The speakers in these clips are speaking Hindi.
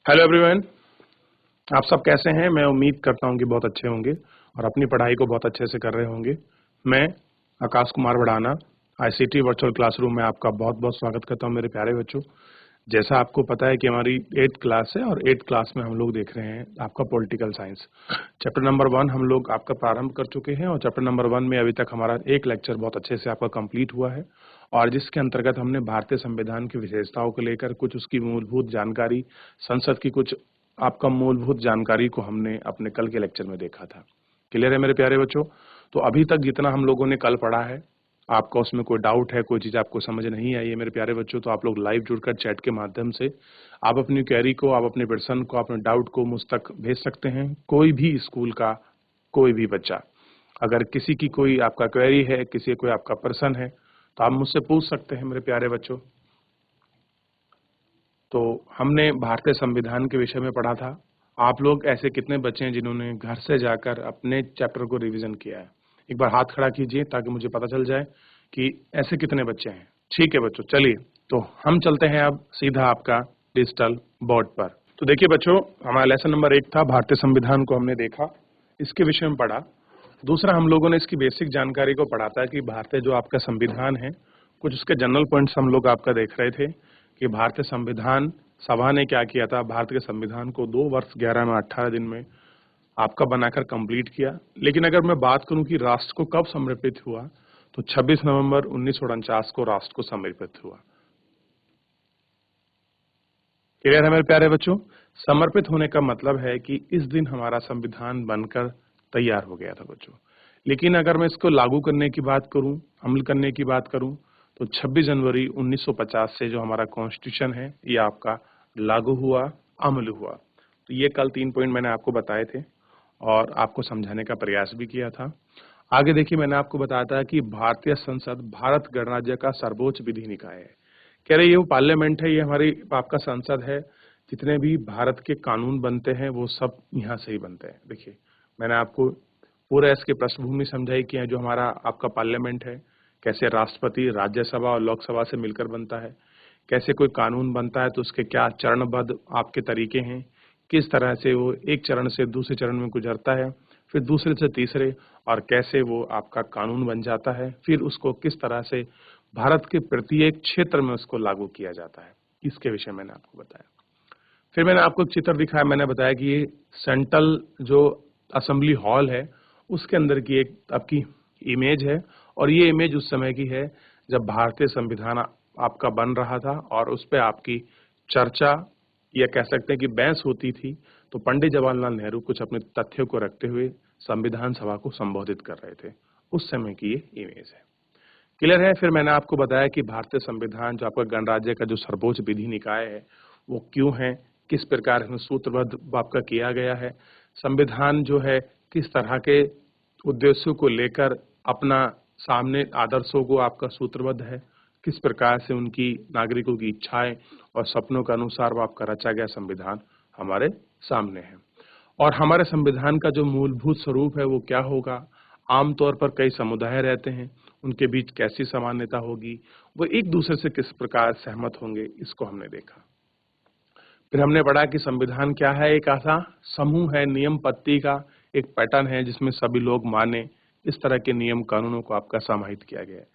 हेलो एवरीवन, आप सब कैसे हैं। मैं उम्मीद करता हूं कि बहुत अच्छे होंगे और अपनी पढ़ाई को बहुत अच्छे से कर रहे होंगे। मैं आकाश कुमार बढ़ाना आईसीटी वर्चुअल क्लासरूम में आपका बहुत बहुत स्वागत करता हूं मेरे प्यारे बच्चों। जैसा आपको पता है कि हमारी 8th क्लास है और 8th क्लास में हम लोग देख रहे हैं आपका पॉलिटिकल साइंस चैप्टर नंबर 1 हम लोग आपका प्रारंभ कर चुके हैं और चैप्टर नंबर 1 में अभी तक हमारा एक लेक्चर बहुत अच्छे से आपका कंप्लीट हुआ है और जिसके अंतर्गत हमने भारतीय संविधान की विशेषताओं को लेकर कुछ उसकी मूलभूत जानकारी, संसद की कुछ आपका मूलभूत जानकारी को हमने अपने कल के लेक्चर में देखा था। क्लियर है मेरे प्यारे बच्चों। तो अभी तक जितना हम लोगों ने कल पढ़ा है, आपका उसमें कोई डाउट है, कोई चीज आपको समझ नहीं आई है मेरे प्यारे बच्चों, तो आप लोग लाइव जुड़कर चैट के माध्यम से आप अपनी क्वेरी को, आप अपने प्रश्न को, अपने डाउट को मुझ तक भेज सकते हैं। कोई भी स्कूल का कोई भी बच्चा, अगर किसी की कोई आपका क्वेरी है, किसी कोई आपका प्रश्न है, तो आप मुझसे पूछ सकते हैं मेरे प्यारे बच्चों। तो हमने भारतीय संविधान के विषय में पढ़ा था। आप लोग ऐसे कितने बच्चे हैं जिन्होंने घर से जाकर अपने चैप्टर को रिवीजन किया है? एक बार हाथ खड़ा कीजिए ताकि मुझे पता चल जाए कि ऐसे कितने बच्चे हैं। ठीक है बच्चों, चलिए तो हम चलते हैं अब सीधा आपका डिजिटल बोर्ड पर। तो देखिए बच्चों, हमारा लेसन नंबर 1 था, भारतीय संविधान को हमने देखा, इसके विषय में पढ़ा। दूसरा, हम लोगों ने इसकी बेसिक जानकारी को पढ़ा था कि भारतीय जो आपका संविधान है, कुछ उसके जनरल पॉइंट्स हम लोग आपका देख रहे थे कि भारतीय संविधान सभा ने क्या किया था, भारतीय संविधान को 2 वर्ष 11 में 18 दिन में आपका बनाकर कंप्लीट किया। लेकिन अगर मैं बात करूं कि राष्ट्र को कब समर्पित हुआ, तो 26 नवंबर 1949 को राष्ट्र को समर्पित हुआ। क्लियर है मेरे प्यारे बच्चों। समर्पित होने का मतलब है कि इस दिन हमारा संविधान बनकर तैयार हो गया था बच्चों। लेकिन अगर मैं इसको लागू करने की बात करूं, अमल करने की बात करूं, तो 26 जनवरी 1950 से जो हमारा कॉन्स्टिट्यूशन है ये आपका लागू हुआ, अमल हुआ। तो ये कल 3 पॉइंट मैंने आपको बताए थे और आपको समझाने का प्रयास भी किया था। आगे देखिए, मैंने आपको बताया था कि भारतीय संसद भारत गणराज्य का सर्वोच्च विधि निकाय है। कह रहे ये वो पार्लियामेंट है, ये हमारी आपका संसद है। जितने भी भारत के कानून बनते हैं वो सब यहाँ से ही बनते हैं। देखिए, मैंने आपको पूरा इसकी पृष्ठभूमि समझाई कि जो हमारा आपका पार्लियामेंट है, कैसे राष्ट्रपति राज्यसभा और लोकसभा से मिलकर बनता है, कैसे कोई कानून बनता है तो उसके क्या चरणबद्ध आपके तरीके हैं, किस तरह से वो एक चरण से दूसरे चरण में गुजरता है, फिर दूसरे से तीसरे, और कैसे वो आपका कानून बन जाता है, फिर उसको किस तरह से भारत के प्रत्येक क्षेत्र में उसको लागू किया जाता है, इसके विषय मैंने आपको बताया। फिर मैंने आपको एक चित्र दिखाया, मैंने बताया कि ये सेंट्रल जो असेंबली हॉल है उसके अंदर की एक आपकी इमेज है और ये इमेज उस समय की है जब भारतीय संविधान आपका बन रहा था और उस पर आपकी चर्चा या कह सकते हैं कि बहस होती थी। तो पंडित जवाहरलाल नेहरू कुछ अपने तथ्यों को रखते हुए संविधान सभा को संबोधित कर रहे थे, उस समय की ये इमेज है। क्लियर है। फिर मैंने आपको बताया कि भारतीय संविधान जो आपका गणराज्य का जो सर्वोच्च विधि निकाय है वो क्यों है, किस प्रकार इसमें सूत्रबद्ध आपका किया गया है, संविधान जो है किस तरह के उद्देश्यों को लेकर अपना सामने आदर्शों को आपका सूत्रबद्ध है, किस प्रकार से उनकी नागरिकों की इच्छाएं और सपनों के अनुसार वो आपका रचा गया संविधान हमारे सामने है। और हमारे संविधान का जो मूलभूत स्वरूप है वो क्या होगा, आमतौर पर कई समुदाय रहते हैं, उनके बीच कैसी सामान्यता होगी, वो एक दूसरे से किस प्रकार सहमत होंगे, इसको हमने देखा। फिर हमने पढ़ा कि संविधान क्या है, एक ऐसा समूह है, नियम पत्ती का एक पैटर्न है जिसमें सभी लोग माने, इस तरह के नियम कानूनों को आपका समाहित किया गया है,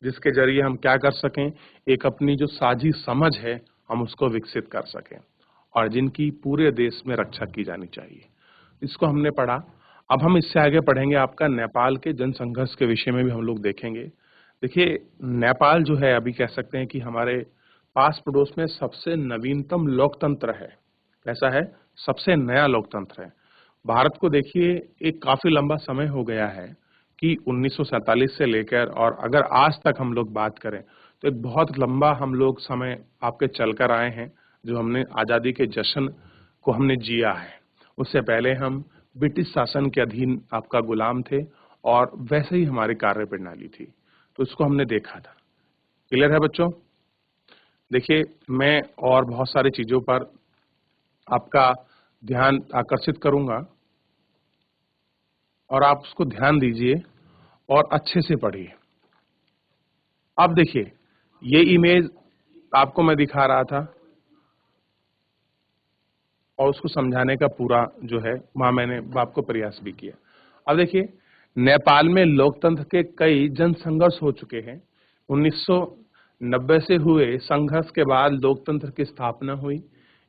जिसके जरिए हम क्या कर सकें, एक अपनी जो साझी समझ है हम उसको विकसित कर सकें और जिनकी पूरे देश में रक्षा की जानी चाहिए, इसको हमने पढ़ा। अब हम इससे आगे पढ़ेंगे आपका नेपाल के जनसंघर्ष के विषय में भी हम लोग देखेंगे। देखिए, नेपाल जो है अभी कह सकते हैं कि हमारे पास पड़ोस में सबसे नवीनतम लोकतंत्र है। कैसा है? सबसे नया लोकतंत्र है। भारत को देखिए एक काफी लंबा समय हो गया है कि 1947 से लेकर, और अगर आज तक हम लोग बात करें तो एक बहुत लंबा हम लोग समय आपके चलकर आए हैं, जो हमने आजादी के जश्न को हमने जिया है। उससे पहले हम ब्रिटिश शासन के अधीन आपका गुलाम थे और वैसे ही हमारी कार्य प्रणाली थी, तो इसको हमने देखा था। क्लियर है बच्चों? देखिए, मैं और बहुत सारी चीजों पर आपका ध्यान आकर्षित करूंगा और आप उसको ध्यान दीजिए और अच्छे से पढ़िए। अब देखिए, ये इमेज आपको मैं दिखा रहा था, और उसको समझाने का पूरा जो है वहां मैंने आपको प्रयास भी किया। अब देखिए, नेपाल में लोकतंत्र के कई जन संघर्ष हो चुके हैं। 1990 से हुए संघर्ष के बाद लोकतंत्र की स्थापना हुई।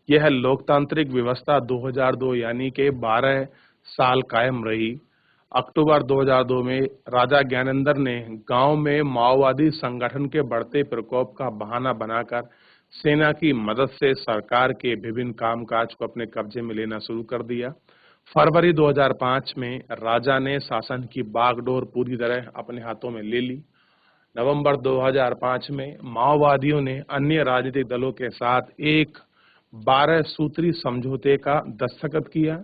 यह लोकतांत्रिक व्यवस्था 2002 यानी कि 12 साल कायम रही। अक्टूबर 2002 में राजा ज्ञानेंद्र ने गांव में माओवादी संगठन के बढ़ते प्रकोप का बहाना बनाकर सेना की मदद से सरकार के विभिन्न कामकाज को अपने कब्जे में लेना शुरू कर दिया। फरवरी 2005 में राजा ने शासन की बागडोर पूरी तरह अपने हाथों में ले ली। नवंबर 2005 में माओवादियों ने अन्य राजनीतिक दलों के साथ एक 12 सूत्री समझौते का दस्तखत किया।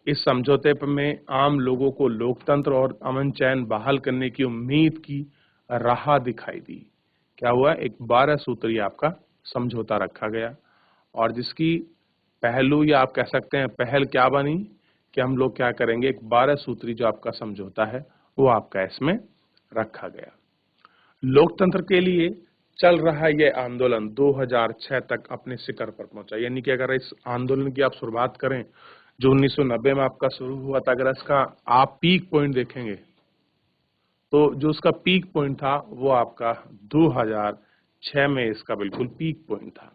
इस समझौते में आम लोगों को लोकतंत्र और अमन चैन बहाल करने की उम्मीद की राह दिखाई दी। क्या हुआ? एक 12 सूत्री आपका समझौता रखा गया और जिसकी पहलू या आप कह सकते हैं पहल क्या बनी कि हम लोग क्या करेंगे, एक 12 सूत्री जो आपका समझौता है वो आपका इसमें रखा गया। लोकतंत्र के लिए चल रहा यह आंदोलन 2006 तक अपने शिखर पर पहुंचा। यानी कि अगर इस आंदोलन की आप शुरुआत करें जो 1990 में आपका शुरू हुआ था, अगर इसका आप पीक पॉइंट देखेंगे तो जो उसका पीक पॉइंट था वो आपका 2006 में इसका बिल्कुल पीक पॉइंट था।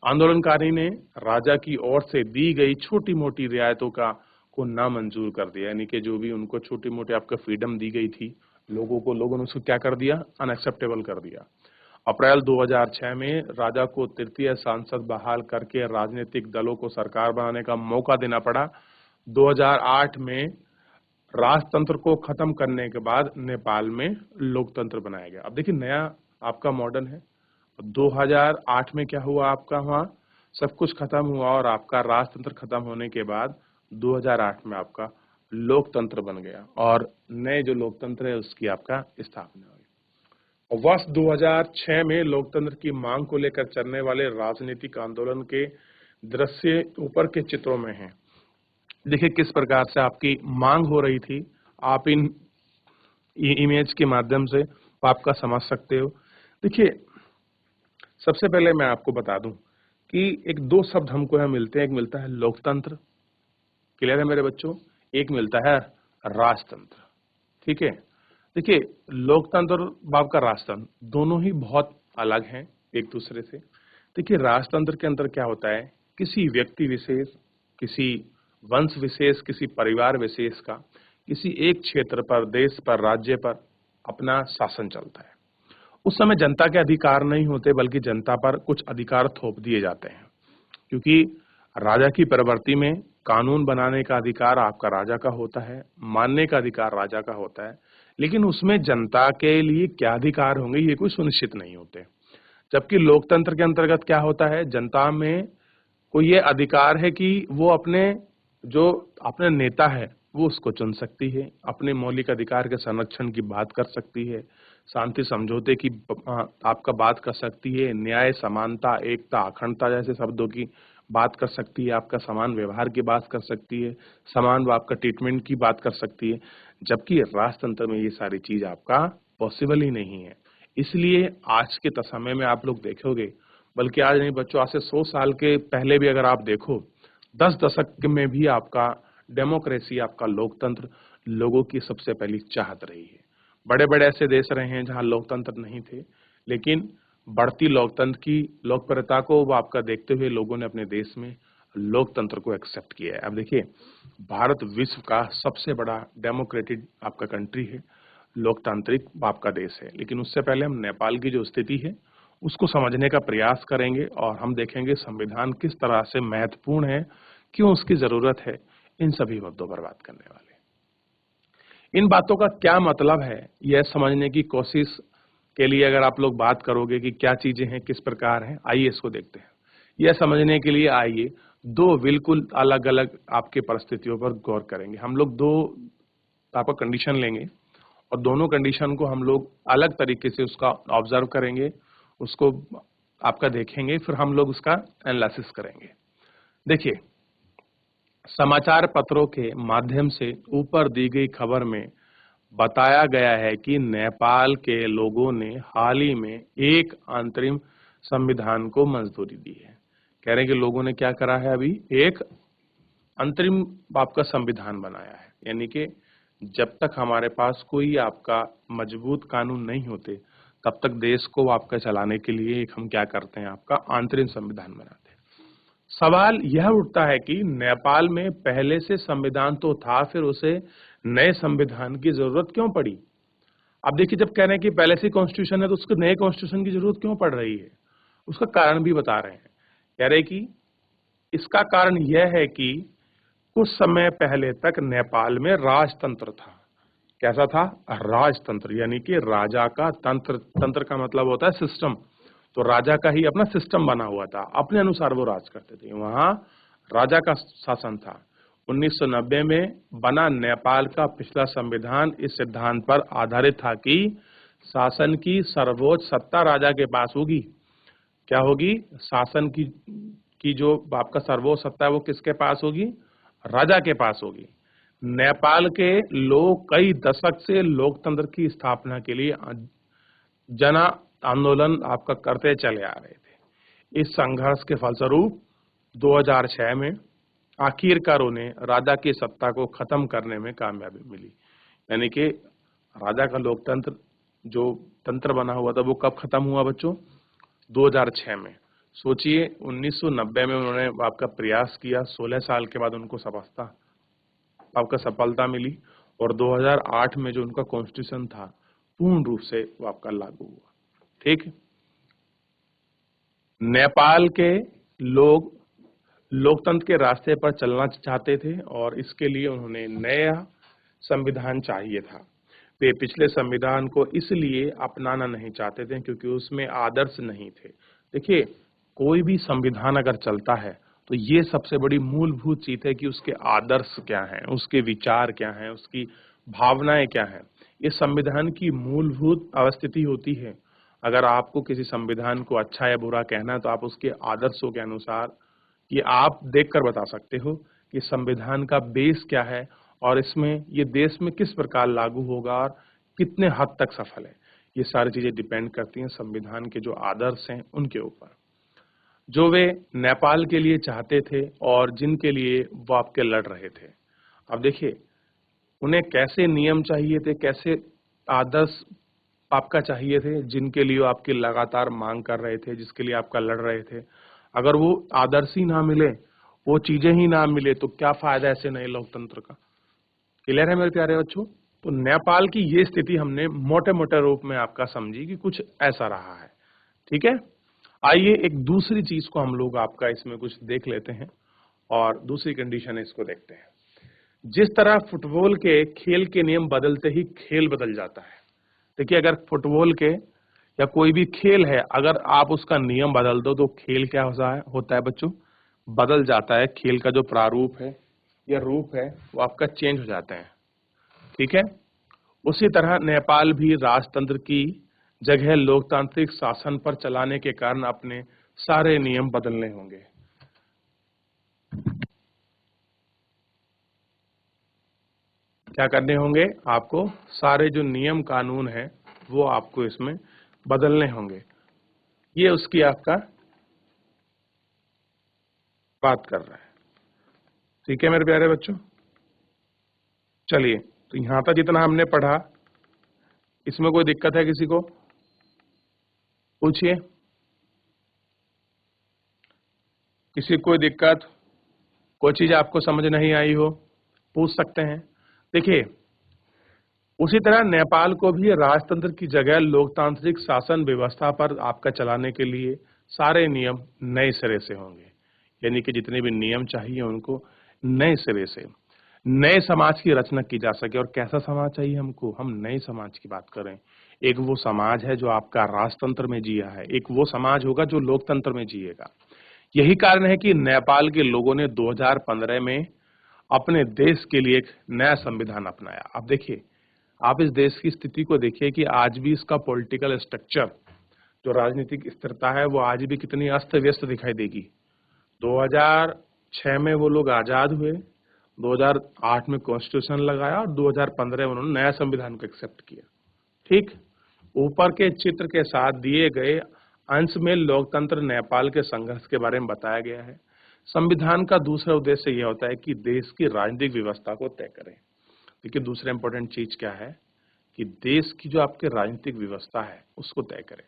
आंदोलनकारी ने राजा की ओर से दी गई छोटी मोटी रियायतों को नामंजूर कर दिया। यानी कि जो भी उनको छोटी मोटी आपका फ्रीडम दी गई थी लोगों ने उसको क्या कर दिया, अनएक्सेप्टेबल कर दिया। अप्रैल 2006 में राजा को तृतीय सांसद बहाल करके राजनीतिक दलों को सरकार बनाने का मौका देना पड़ा। 2008 में राजतंत्र को खत्म करने के बाद नेपाल में लोकतंत्र बनाया गया। अब देखिए, नया आपका मॉडर्न है। 2008 में क्या हुआ, आपका वहां सब कुछ खत्म हुआ और आपका राजतंत्र खत्म होने के बाद 2008 में आपका लोकतंत्र बन गया और नए जो लोकतंत्र है उसकी आपका स्थापना हुई। और वर्ष 2006 में लोकतंत्र की मांग को लेकर चलने वाले राजनीतिक आंदोलन के दृश्य ऊपर के चित्रों में हैं। देखिए किस प्रकार से आपकी मांग हो रही थी, आप इन इमेज के माध्यम से आपका समझ सकते हो। देखिए, सबसे पहले मैं आपको बता दूं कि एक दो शब्द हमको यहाँ मिलते हैं। एक मिलता है लोकतंत्र, क्लियर है मेरे बच्चों, एक मिलता है राजतंत्र। ठीक है, देखिए लोकतंत्र और आपका राजतंत्र दोनों ही बहुत अलग हैं एक दूसरे से। देखिए, राजतंत्र के अंदर क्या होता है, किसी व्यक्ति विशेष, किसी वंश विशेष, किसी परिवार विशेष का किसी एक क्षेत्र पर, देश पर, राज्य पर अपना शासन चलता है। उस समय जनता के अधिकार नहीं होते बल्कि जनता पर कुछ अधिकार थोप दिए जाते हैं, क्योंकि राजा की प्रवृत्ति में कानून बनाने का अधिकार आपका राजा का होता है, मानने का अधिकार राजा का होता है, लेकिन उसमें जनता के लिए क्या अधिकार होंगे ये कोई सुनिश्चित नहीं होते। जबकि लोकतंत्र के अंतर्गत क्या होता है, जनता में को ये अधिकार है कि वो अपने नेता है वो उसको चुन सकती है, अपने मौलिक अधिकार के संरक्षण की बात कर सकती है, शांति समझौते की आपका बात कर सकती है, न्याय, समानता, एकता, अखंडता जैसे शब्दों की बात कर सकती है, आपका समान व्यवहार की बात कर सकती है, समान आपका ट्रीटमेंट की बात कर सकती है। जबकि राजतंत्र में ये सारी चीज आपका पॉसिबल ही नहीं है। इसलिए आज के समय में आप लोग देखोगे, बल्कि आज नहीं बच्चों, आज से 100 साल के पहले भी अगर आप देखो, 10 दशक में भी आपका डेमोक्रेसी, आपका लोकतंत्र लोगों की सबसे पहली चाहत रही है। बड़े बड़े ऐसे देश रहे हैं जहां लोकतंत्र नहीं थे, लेकिन बढ़ती लोकतंत्र की लोकप्रियता को वो आपका देखते हुए लोगों ने अपने देश में लोकतंत्र को एक्सेप्ट किया है। अब देखिए, भारत विश्व का सबसे बड़ा डेमोक्रेटिक आपका कंट्री है, लोकतांत्रिक आपका देश है। लेकिन उससे पहले हम नेपाल की जो स्थिति है उसको समझने का प्रयास करेंगे और हम देखेंगे संविधान किस तरह से महत्वपूर्ण है, क्यों उसकी जरूरत है, इन सभी मुद्दों पर बात करने वाले। इन बातों का क्या मतलब है, यह समझने की कोशिश के लिए अगर आप लोग बात करोगे कि क्या चीजें हैं, किस प्रकार हैं, आइए इसको देखते हैं। यह समझने के लिए आइए दो बिल्कुल अलग अलग आपके परिस्थितियों पर गौर करेंगे। हम लोग दो आपका कंडीशन लेंगे और दोनों कंडीशन को हम लोग अलग तरीके से उसका ऑब्जर्व करेंगे, उसको आपका देखेंगे, फिर हम लोग उसका एनालिसिस करेंगे। देखिए, समाचार पत्रों के माध्यम से ऊपर दी गई खबर में बताया गया है कि नेपाल के लोगों ने हाल ही में एक अंतरिम संविधान को मंजूरी दी है। कह रहे हैं कि लोगों ने क्या करा है, अभी एक अंतरिम आपका संविधान बनाया है, यानी कि जब तक हमारे पास कोई आपका मजबूत कानून नहीं होते तब तक देश को आपका चलाने के लिए एक हम क्या करते हैं, आपका अंतरिम संविधान बनाते हैं। सवाल यह उठता है कि नेपाल में पहले से संविधान तो था, फिर उसे नए संविधान की जरूरत क्यों पड़ी? अब देखिए, जब कह रहे हैं कि पहले से कॉन्स्टिट्यूशन है तो उसको नए कॉन्स्टिट्यूशन की जरूरत क्यों पड़ रही है, उसका कारण भी बता रहे हैं। कह रहे हैं कि इसका कारण यह है कि कुछ समय पहले तक नेपाल में राजतंत्र था। कैसा था? राजतंत्र, यानी कि राजा का तंत्र। तंत्र का मतलब होता है सिस्टम। तो राजा का ही अपना सिस्टम बना हुआ था, अपने अनुसार वो राज करते थे, वहां राजा का शासन था। 1990 में बना नेपाल का पिछला संविधान इस सिद्धांत पर आधारित था कि शासन की सर्वोच्च सत्ता राजा के पास होगी। क्या होगी? शासन की जो आपका सर्वोच्च सत्ता है वो किसके पास होगी? राजा के पास होगी। नेपाल के लोग कई दशक से लोकतंत्र की स्थापना के लिए जन आंदोलन आपका करते चले आ रहे थे। इस संघर्ष के फलस्वरूप 2006 में आखिरकार उन्हें राजा की सत्ता को खत्म करने में कामयाबी मिली। यानी कि राजा का लोकतंत्र जो तंत्र बना हुआ था वो कब खत्म हुआ बच्चों? 2006 में। सोचिए, 1990 में उन्होंने आपका प्रयास किया, 16 साल के बाद उनको आपका सफलता मिली, और 2008 में जो उनका कॉन्स्टिट्यूशन था पूर्ण रूप से वो आपका लागू हुआ। ठीक, नेपाल के लोग लोकतंत्र के रास्ते पर चलना चाहते थे और इसके लिए उन्होंने नया संविधान चाहिए था। वे पिछले संविधान को इसलिए अपनाना नहीं चाहते थे क्योंकि उसमें आदर्श नहीं थे। देखिए, कोई भी संविधान अगर चलता है तो ये सबसे बड़ी मूलभूत चीज है कि उसके आदर्श क्या हैं, उसके विचार क्या हैं, उसकी भावनाएं क्या हैं। ये संविधान की मूलभूत अवस्थिति होती है। अगर आपको किसी संविधान को अच्छा या बुरा कहना है तो आप उसके आदर्शों के अनुसार ये आप देखकर बता सकते हो कि संविधान का बेस क्या है और इसमें ये देश में किस प्रकार लागू होगा और कितने हद तक सफल है। ये सारी चीजें डिपेंड करती हैं संविधान के जो आदर्श हैं उनके ऊपर, जो वे नेपाल के लिए चाहते थे और जिनके लिए वो आपके लड़ रहे थे। अब देखिए, उन्हें कैसे नियम चाहिए थे, कैसे आदर्श आपका चाहिए थे, जिनके लिए वो आपकी लगातार मांग कर रहे थे, जिसके लिए आपका लड़ रहे थे। अगर वो आदर्श ही ना मिले, वो चीजें ही ना मिले, तो क्या फायदा ऐसे नए लोकतंत्र का? क्लियर है मेरे प्यारे बच्चों? तो नेपाल की ये स्थिति हमने मोटे मोटे रूप में आपका समझी कि कुछ ऐसा रहा है। ठीक है, आइए एक दूसरी चीज को हम लोग आपका इसमें कुछ देख लेते हैं और दूसरी कंडीशन इसको देखते हैं। जिस तरह फुटबॉल के खेल के नियम बदलते ही खेल बदल जाता है। देखिए, अगर फुटबॉल के या कोई भी खेल है, अगर आप उसका नियम बदल दो तो खेल क्या होता है बच्चों? बदल जाता है। खेल का जो प्रारूप है या रूप है वो आपका चेंज हो जाते हैं। ठीक है, उसी तरह नेपाल भी राजतंत्र की जगह लोकतांत्रिक शासन पर चलाने के कारण अपने सारे नियम बदलने होंगे। क्या करने होंगे? आपको सारे जो नियम कानून है वो आपको इसमें बदलने होंगे। ये उसकी आपका बात कर रहा है। ठीक है मेरे प्यारे बच्चों, चलिए, तो यहां तक जितना हमने पढ़ा, इसमें कोई दिक्कत है किसी को? पूछिए, किसी को कोई दिक्कत, कोई चीज आपको समझ नहीं आई हो, पूछ सकते हैं। देखिए, उसी तरह नेपाल को भी राजतंत्र की जगह लोकतांत्रिक शासन व्यवस्था पर आपका चलाने के लिए सारे नियम नए सिरे से होंगे। यानी कि जितने भी नियम चाहिए उनको नए सिरे से, नए समाज की रचना की जा सके। और कैसा समाज चाहिए हमको? हम नए समाज की बात करें। एक वो समाज है जो आपका राजतंत्र में जिया है, एक वो समाज होगा जो लोकतंत्र में जिएगा। यही कारण है कि नेपाल के लोगों ने 2015 में अपने देश के लिए एक नया संविधान अपनाया। अब देखिए, आप इस देश की स्थिति को देखिए कि आज भी इसका पॉलिटिकल स्ट्रक्चर, जो राजनीतिक स्थिरता है, वो आज भी कितनी अस्त व्यस्त दिखाई देगी। 2006 में वो लोग आजाद हुए, 2008 में कॉन्स्टिट्यूशन लगाया और 2015 में उन्होंने नया संविधान को एक्सेप्ट किया। ठीक, ऊपर के चित्र के साथ दिए गए अंश में लोकतंत्र नेपाल के संघर्ष के बारे में बताया गया है। संविधान का दूसरा उद्देश्य यह होता है कि देश की राजनीतिक व्यवस्था को तय करें। देखिए दूसरा इंपॉर्टेंट चीज क्या है कि देश की जो आपकी राजनीतिक व्यवस्था है उसको तय करें।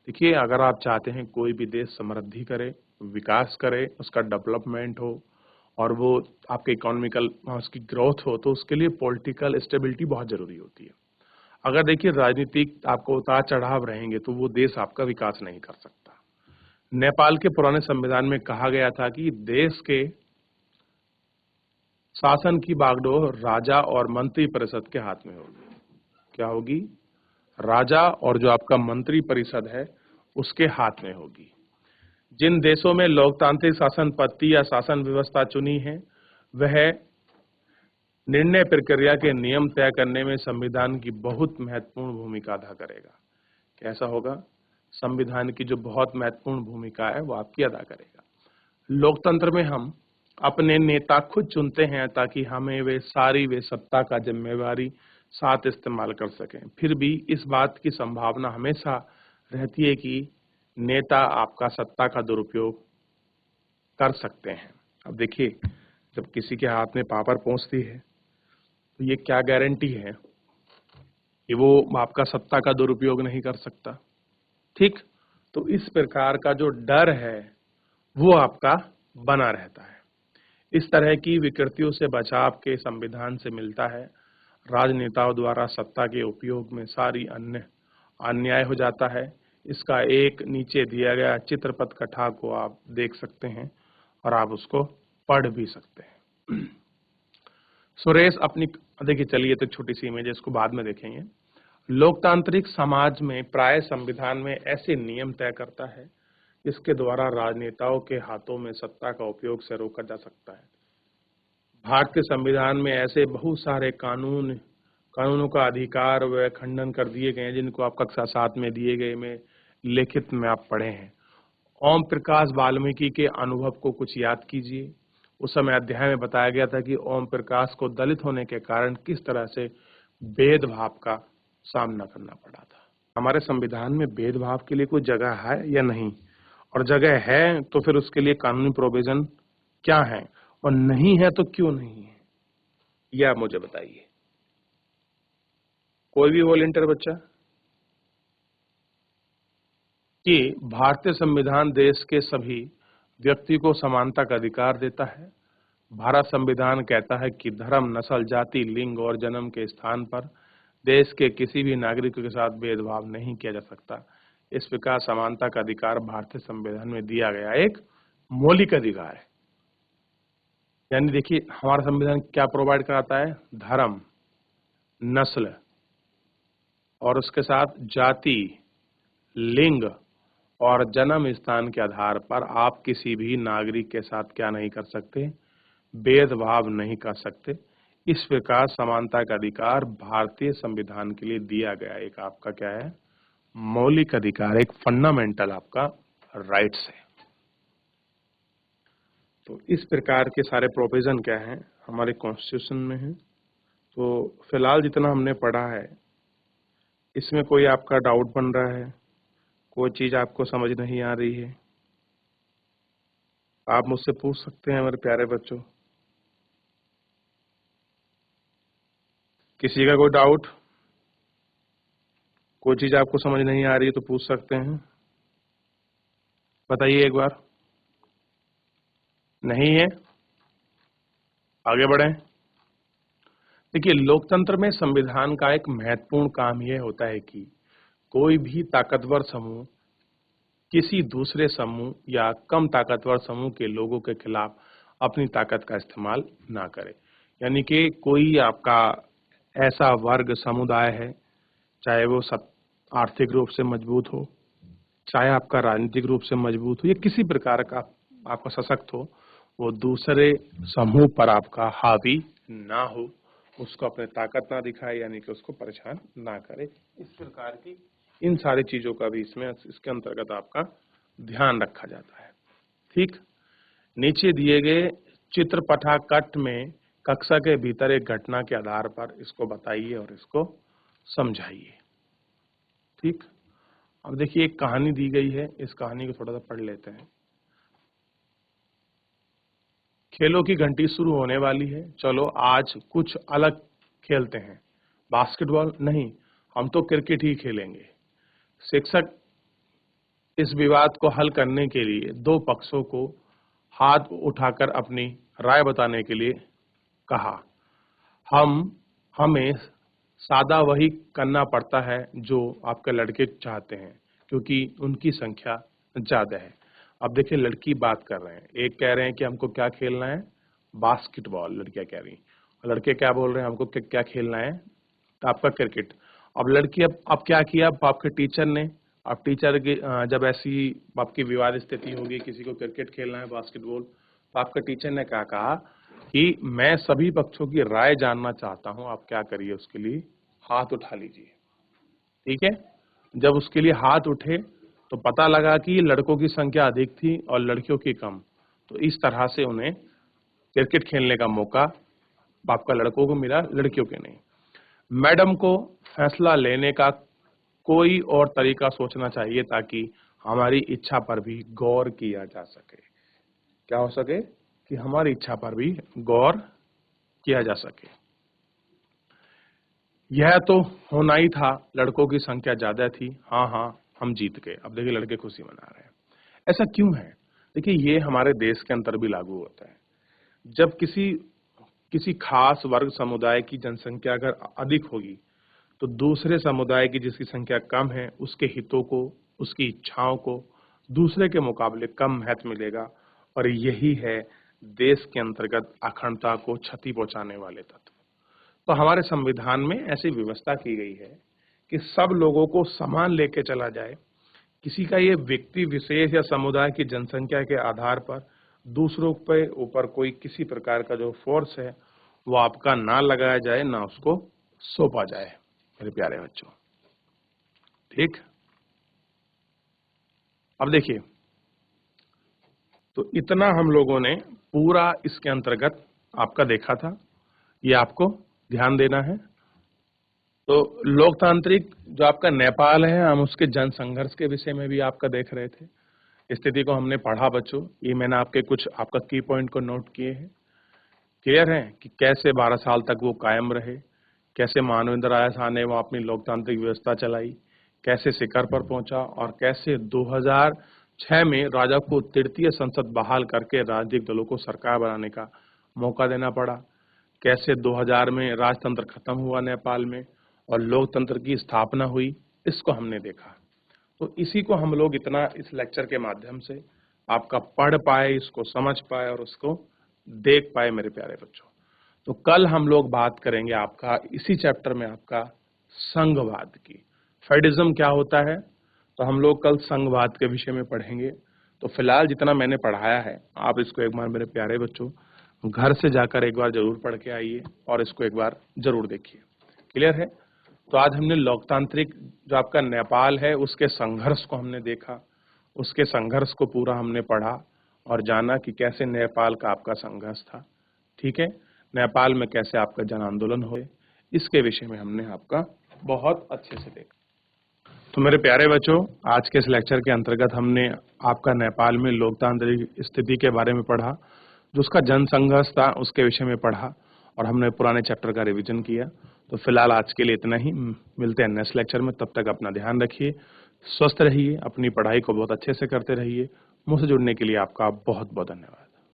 देखिए अगर आप चाहते हैं कोई भी देश समृद्धि करे, विकास करे, उसका डेवलपमेंट हो और वो आपके इकोनॉमिकल उसकी ग्रोथ हो, तो उसके लिए पॉलिटिकल स्टेबिलिटी बहुत जरूरी होती है। अगर देखिए राजनीतिक आपको उतार चढ़ाव रहेंगे तो वो देश आपका विकास नहीं कर सकता। नेपाल के पुराने संविधान में कहा गया था कि देश के शासन की बागडोर राजा और मंत्री परिषद के हाथ में होगी। क्या होगी? राजा और जो आपका मंत्री परिषद है उसके हाथ में होगी। जिन देशों में लोकतांत्रिक शासन पद्धति या शासन व्यवस्था चुनी है वह निर्णय प्रक्रिया के नियम तय करने में संविधान की बहुत महत्वपूर्ण भूमिका अदा करेगा। कैसा होगा? संविधान की जो बहुत महत्वपूर्ण भूमिका है वो आपकी अदा करेगा। लोकतंत्र में हम अपने नेता खुद चुनते हैं ताकि हमें वे सत्ता का जिम्मेवारी साथ इस्तेमाल कर सकें। फिर भी इस बात की संभावना हमेशा रहती है कि नेता आपका सत्ता का दुरुपयोग कर सकते हैं। अब देखिए जब किसी के हाथ में पावर पहुंचती है तो ये क्या गारंटी है कि वो आपका सत्ता का दुरुपयोग नहीं कर सकता। ठीक, तो इस प्रकार का जो डर है वो आपका बना रहता है। इस तरह की विकृतियों से बचाव के संविधान से मिलता है। राजनेताओं द्वारा सत्ता के उपयोग में सारी अन्याय हो जाता है। इसका एक नीचे दिया गया चित्रपट कथा को आप देख सकते हैं और आप उसको पढ़ भी सकते हैं। सुरेश अपनी देखिए चलिए तो छोटी सी इमेज इसको बाद में देखेंगे। लोकतांत्रिक समाज में प्राय संविधान में ऐसे नियम तय करता है इसके द्वारा राजनेताओं के हाथों में सत्ता का उपयोग से रोका जा सकता है। भारतीय संविधान में ऐसे बहुत सारे कानूनों का अधिकार व खंडन कर दिए गए हैं जिनको आप कक्षा 7 में दिए गए में लिखित में आप पढ़े हैं। ओम प्रकाश वाल्मीकि के अनुभव को कुछ याद कीजिए। उस समय अध्याय में बताया गया था कि ओम प्रकाश को दलित होने के कारण किस तरह से भेदभाव का सामना करना पड़ा था। हमारे संविधान में भेदभाव के लिए कोई जगह है या नहीं, और जगह है तो फिर उसके लिए कानूनी प्रोविजन क्या है, और नहीं है तो क्यों नहीं है, यह आप मुझे बताइए। कोई भी वॉलंटियर बच्चा। कि भारतीय संविधान देश के सभी व्यक्ति को समानता का अधिकार देता है। भारत संविधान कहता है कि धर्म, नस्ल, जाति, लिंग और जन्म के स्थान पर देश के किसी भी नागरिक के साथ भेदभाव नहीं किया जा सकता। इस प्रकार समानता का अधिकार भारतीय संविधान में दिया गया एक मौलिक अधिकार है। यानी देखिए हमारा संविधान क्या प्रोवाइड कराता है? धर्म, नस्ल और उसके साथ जाति, लिंग और जन्म स्थान के आधार पर आप किसी भी नागरिक के साथ क्या नहीं कर सकते? भेदभाव नहीं कर सकते। इस प्रकार समानता का अधिकार भारतीय संविधान के लिए दिया गया एक आपका क्या है? मौलिक अधिकार, एक फंडामेंटल आपका राइट्स है। तो इस प्रकार के सारे प्रोविजन क्या हैं हमारे कॉन्स्टिट्यूशन में है। तो फिलहाल जितना हमने पढ़ा है इसमें कोई आपका डाउट बन रहा है, कोई चीज आपको समझ नहीं आ रही है, आप मुझसे पूछ सकते हैं मेरे प्यारे बच्चों। किसी का कोई डाउट, कोई चीज आपको समझ नहीं आ रही है तो पूछ सकते हैं, बताइए एक बार। नहीं है? आगे बढ़ें। देखिए लोकतंत्र में संविधान का एक महत्वपूर्ण काम यह होता है कि कोई भी ताकतवर समूह किसी दूसरे समूह या कम ताकतवर समूह के लोगों के खिलाफ अपनी ताकत का इस्तेमाल ना करे। यानी कि कोई आपका ऐसा वर्ग समुदाय है, चाहे वो आर्थिक रूप से मजबूत हो, चाहे आपका राजनीतिक रूप से मजबूत हो या किसी प्रकार का आपका सशक्त हो, वो दूसरे समूह पर आपका हावी ना हो, उसको अपने ताकत ना दिखाए, यानी कि उसको परेशान ना करे। इस प्रकार की इन सारी चीजों का भी इसके अंतर्गत आपका ध्यान रखा जाता है। ठीक, नीचे दिए गए चित्र पटाकट में कक्षा के भीतर एक घटना के आधार पर इसको बताइए और इसको समझाइए। ठीक, अब देखिए एक कहानी दी गई है, इस कहानी को थोड़ा सा पढ़ लेते हैं। खेलों की घंटी शुरू होने वाली है, चलो आज कुछ अलग खेलते हैं। बास्केटबॉल नहीं, हम तो क्रिकेट ही खेलेंगे। शिक्षक इस विवाद को हल करने के लिए दो पक्षों को हाथ उठाकर अपनी राय बताने के लिए कहा। हम हमें सादा वही करना पड़ता है जो आपके लड़के चाहते हैं, क्योंकि उनकी संख्या ज्यादा है। अब देखिए लड़की बात कर रहे हैं, एक कह रहे हैं कि हमको क्या खेलना है, बास्केटबॉल, लड़कियां कह रही, लड़के क्या बोल रहे हैं, हमको क्या खेलना है, तो आपका क्रिकेट। अब लड़की अब क्या किया, अब आपके टीचर ने, अब टीचर की जब ऐसी आपकी विवाद स्थिति होगी, किसी को क्रिकेट खेलना है, बास्केटबॉल, तो आपके टीचर ने क्या कहा कि मैं सभी पक्षों की राय जानना चाहता हूं, आप क्या करिए, उसके लिए हाथ उठा लीजिए। ठीक है, जब उसके लिए हाथ उठे तो पता लगा कि लड़कों की संख्या अधिक थी और लड़कियों की कम, तो इस तरह से उन्हें क्रिकेट खेलने का मौका आपका लड़कों को मिला, लड़कियों के नहीं। मैडम को फैसला लेने का कोई और तरीका सोचना चाहिए ताकि हमारी इच्छा पर भी गौर किया जा सके। क्या हो सके कि हमारी इच्छा पर भी गौर किया जा सके। यह तो होना ही था, लड़कों की संख्या ज्यादा थी, हाँ हाँ हम जीत गए। अब देखिए लड़के खुशी मना रहे हैं। ऐसा क्यों है? देखिए ये हमारे देश के अंदर भी लागू होता है। जब किसी किसी खास वर्ग समुदाय की जनसंख्या अगर अधिक होगी तो दूसरे समुदाय की जिसकी संख्या कम है उसके हितों को, उसकी इच्छाओं को दूसरे के मुकाबले कम महत्व मिलेगा, और यही है देश के अंतर्गत अखंडता को क्षति पहुंचाने वाले तत्व। तो हमारे संविधान में ऐसी व्यवस्था की गई है कि सब लोगों को समान लेके चला जाए। किसी का ये व्यक्ति विशेष या समुदाय की जनसंख्या के आधार पर दूसरों पे ऊपर कोई किसी प्रकार का जो फोर्स है वो आपका ना लगाया जाए, ना उसको सौंपा जाए मेरे प्यारे बच्चों। ठीक, अब देखिए तो इतना हम लोगों ने पूरा इसके अंतर्गत आपका देखा था, ये आपको ध्यान देना है। तो लोकतांत्रिक जो आपका नेपाल है, हम उसके जन संघर्ष के विषय में भी आपका देख रहे थे, स्थिति को हमने पढ़ा बच्चों। ये मैंने आपके कुछ आपका की पॉइंट को नोट किए हैं। क्लियर है कि कैसे 12 साल तक वो कायम रहे, कैसे मानवेंद्र राय शाह ने वो अपनी लोकतांत्रिक व्यवस्था चलाई, कैसे शिखर पर पहुंचा, और कैसे 2006 में राजा को तृतीय संसद बहाल करके राजनीतिक दलों को सरकार बनाने का मौका देना पड़ा, कैसे 2000 में राजतंत्र खत्म हुआ नेपाल में और लोकतंत्र की स्थापना हुई, इसको हमने देखा। तो इसी को हम लोग इतना इस लेक्चर के माध्यम से आपका पढ़ पाए, इसको समझ पाए और उसको देख पाए मेरे प्यारे बच्चों। तो कल हम लोग बात करेंगे आपका इसी चैप्टर में आपका संघवाद की। फेडिज्म क्या होता है, तो हम लोग कल संघवाद के विषय में पढ़ेंगे। तो फिलहाल जितना मैंने पढ़ाया है आप इसको एक बार मेरे प्यारे बच्चों घर से जाकर एक बार जरूर पढ़ के आइए और इसको एक बार जरूर देखिए। क्लियर है? तो आज हमने लोकतांत्रिक जो आपका नेपाल है उसके संघर्ष को हमने देखा, उसके संघर्ष को पूरा हमने पढ़ा और जाना कि कैसे नेपाल का आपका संघर्ष था। ठीक है, नेपाल में कैसे आपका जन आंदोलन हुए, इसके विषय में हमने आपका बहुत अच्छे से देखा। तो मेरे प्यारे बच्चों, आज के इस लेक्चर के अंतर्गत हमने आपका नेपाल में लोकतांत्रिक स्थिति के बारे में पढ़ा, जो उसका जन संघर्ष था उसके विषय में पढ़ा, और हमने पुराने चैप्टर का रिवीजन किया। तो फिलहाल आज के लिए इतना ही, मिलते हैं नेक्स्ट लेक्चर में। तब तक अपना ध्यान रखिए, स्वस्थ रहिए, अपनी पढ़ाई को बहुत अच्छे से करते रहिए। मुझसे जुड़ने के लिए आपका बहुत बहुत धन्यवाद।